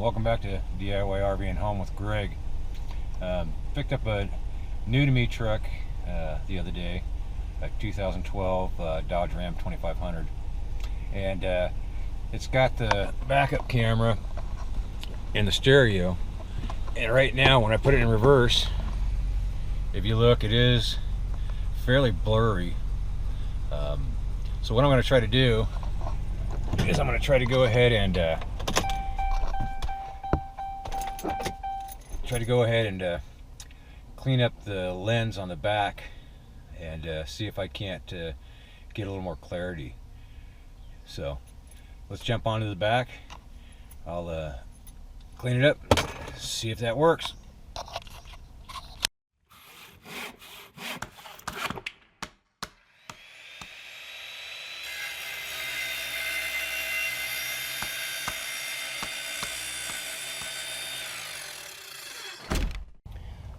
welcome back to DIY RV and Home with Greg. Picked up a new to me truck the other day, a 2012 Dodge Ram 2500, and it's got the backup camera and the stereo, and right now when I put it in reverse, if you look, it is fairly blurry. So what I'm going to try to do is I'm going to try to go ahead and clean up the lens on the back and see if I can't get a little more clarity. So let's jump onto the back. I'll clean it up, see if that works.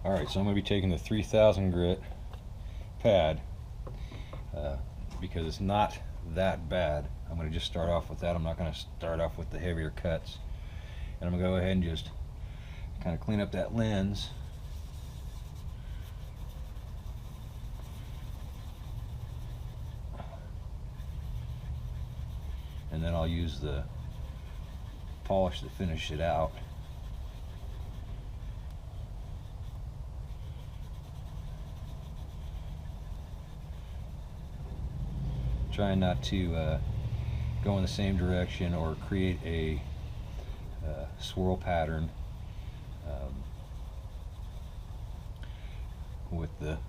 Alright, so I'm going to be taking the 3000 grit pad because it's not that bad. I'm going to just start off with that. I'm not going to start off with the heavier cuts. And I'm going to go ahead and just kind of clean up that lens. And then I'll use the polish to finish it out. Trying not to go in the same direction or create a swirl pattern with the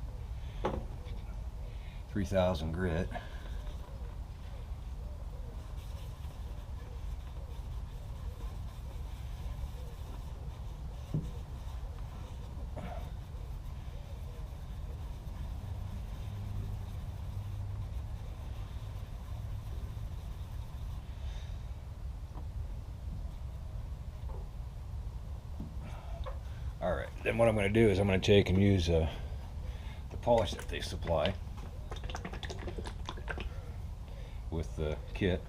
3000 grit. Alright, then what I'm going to do is I'm going to take and use the polish that they supply with the kit,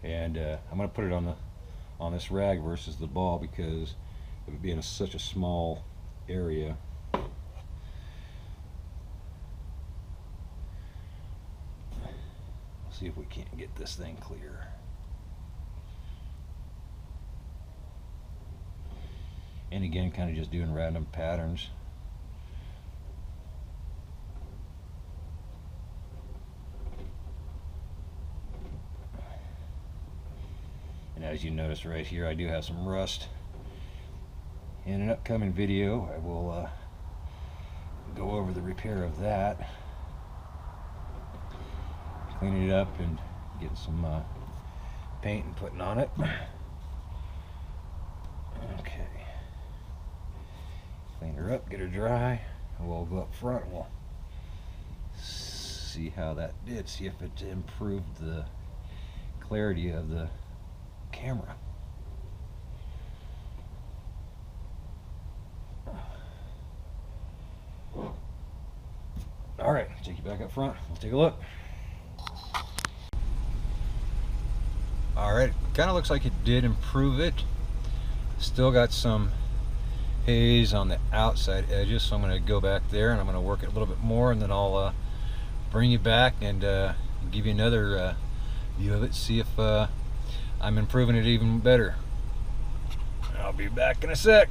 and I'm going to put it on this rag versus the ball because of it being such a small area. Let's see if we can't get this thing clear. And again, kind of just doing random patterns. And as you notice right here, I do have some rust. In an upcoming video, I will go over the repair of that. Cleaning it up and getting some paint and putting on it. Okay. Clean her up, get her dry, and we'll go up front and we'll see how that did, see if it improved the clarity of the camera. Alright, take you back up front, we'll take a look. Alright, kind of looks like it did improve it. Still got some haze on the outside edges, so I'm going to go back there and I'm going to work it a little bit more, and then I'll bring you back and give you another view of it, see if I'm improving it even better. I'll be back in a sec.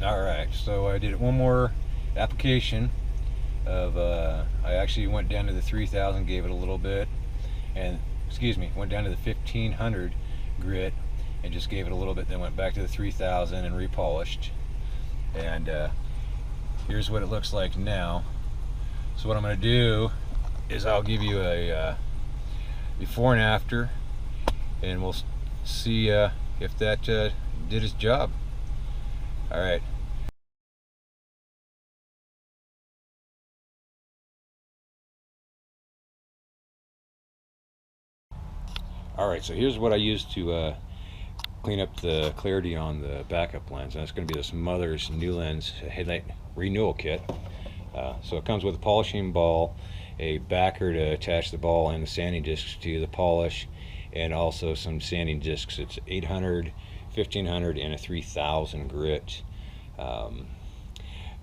Alright, so I did one more application of I actually went down to the 3000, gave it a little bit, and went down to the 1500 grit and just gave it a little bit, then went back to the 3000 and repolished. And here's what it looks like now. So what I'm going to do is I'll give you a before and after, and we'll see if that did its job. Alright. Alright, so here's what I used to clean up the clarity on the backup lens, and it's going to be this Mother's New Lens Headlight Renewal Kit. So it comes with a polishing ball, a backer to attach the ball and the sanding discs to the polish, and also some sanding discs. It's 800, 1500, and a 3000 grit.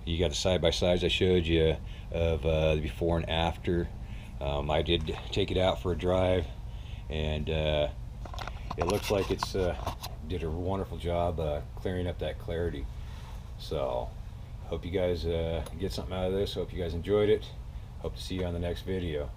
You got the side-by-sides I showed you of the before and after. I did take it out for a drive, and it looks like it's did a wonderful job clearing up that clarity. So hope you guys get something out of this. Hope you guys enjoyed it. Hope to see you on the next video.